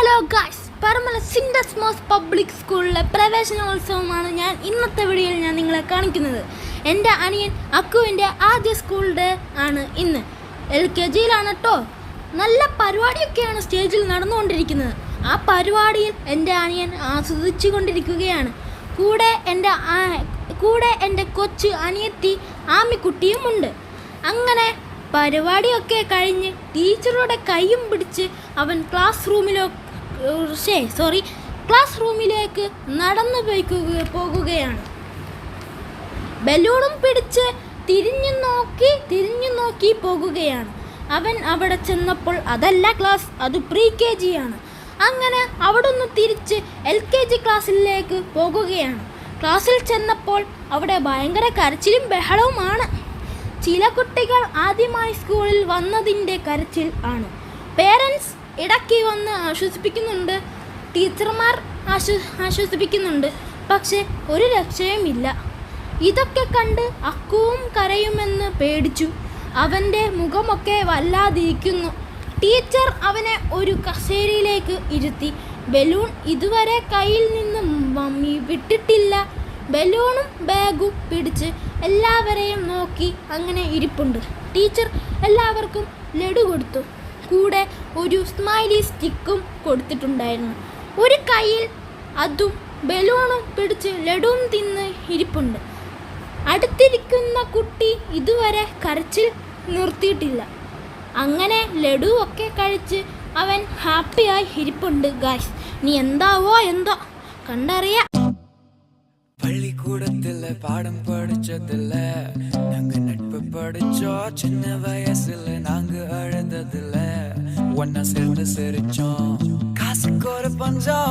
Hello guys, പറമല സിൻഡസ് MOS public സ്കൂളിലെ പ്രവേശനോത്സവമാണ് ഞാൻ ഇന്നത്തെ വീഡിയോയിൽ നിങ്ങളെ കാണിക്കുന്നത്. എൻ്റെ അനിയൻ അക്കുവിൻ്റെ ആദ്യ സ്കൂൾ ഡേ ആണ് ഇന്ന്. LKG-യിലാണ് കേട്ടോ. നല്ല പരിപാടിയൊക്കെയാണ് സ്റ്റേജിൽ നടന്നുകൊണ്ടിരിക്കുന്നത്. ആ പരിപാടിയിൽ എൻ്റെ അനിയൻ ആസ്വദിച്ചു കൊണ്ടിരിക്കുകയാണ്. കൂടെ എൻ്റെ കൊച്ചു അനിയത്തി ആമിക്കുട്ടിയുമുണ്ട്. അങ്ങനെ പരിപാടിയൊക്കെ കഴിഞ്ഞ് ടീച്ചറുടെ കൈയും പിടിച്ച് അവൻ ക്ലാസ് റൂമിലേക്ക് നടന്നു പോകുകയാണ്. ബലൂണും പിടിച്ച് തിരിഞ്ഞു നോക്കി പോകുകയാണ്. അവൻ അവിടെ ചെന്നപ്പോൾ അതല്ല ക്ലാസ്, അത് pre-KG ആണ്. അങ്ങനെ അവിടുന്ന് തിരിച്ച് LKG ക്ലാസ്സിലേക്ക് പോകുകയാണ്. ക്ലാസ്സിൽ ചെന്നപ്പോൾ അവിടെ ഭയങ്കര കരച്ചിലും ബഹളവുമാണ്. ചില കുട്ടികൾ ആദ്യമായി സ്കൂളിൽ വന്നതിൻ്റെ കരച്ചിൽ ആണ്. പേരൻസ് ഇടയ്ക്ക് വന്ന് ആശ്വസിപ്പിക്കുന്നുണ്ട്, ടീച്ചർമാർ ആശ്വസിപ്പിക്കുന്നുണ്ട്. പക്ഷെ ഒരു രക്ഷയുമില്ല. ഇതൊക്കെ കണ്ട് അക്കുവും കരയുമെന്ന് പേടിച്ചു. അവൻ്റെ മുഖമൊക്കെ വല്ലാതിരിക്കുന്നു. ടീച്ചർ അവനെ ഒരു കസേരയിലേക്ക് ഇരുത്തി. ബലൂൺ ഇതുവരെ കയ്യിൽ നിന്ന് മമ്മി വിട്ടിട്ടില്ല. ബലൂണും ബാഗും പിടിച്ച് എല്ലാവരെയും നോക്കി അങ്ങനെ ഇരിപ്പുണ്ട്. ടീച്ചർ എല്ലാവർക്കും ലഡു കൊടുത്തു. കൂടെ ഒരു സ്മൈലി സ്റ്റിക്കും കൊടുത്തിട്ടുണ്ടായിരുന്നു. ഒരു കയ്യിൽ അതും ബലൂണും പിടിച്ച് ലഡുവും തിന്ന് ഇരിപ്പുണ്ട്. അടുത്തിരിക്കുന്ന കുട്ടി ഇതുവരെ കരച്ചിൽ നിർത്തിയിട്ടില്ല. അങ്ങനെ ലഡു ഒക്കെ കഴിച്ച് അവൻ ഹാപ്പിയായി ഇരിപ്പുണ്ട്. ഗായ്സ്, നീ എന്താവോ എന്തോ, കണ്ടറിയാം. பள்ளிக்கூடத்துல பாடம் படிச்சதில்ல, நாங்க நட்பு படிச்சோம். சின்ன வயசுல நாங்க அழுததில்ல, ஒன்னா சேர்ந்து சிரிச்சோம். காசுக்கு ஒரு பஞ்சம்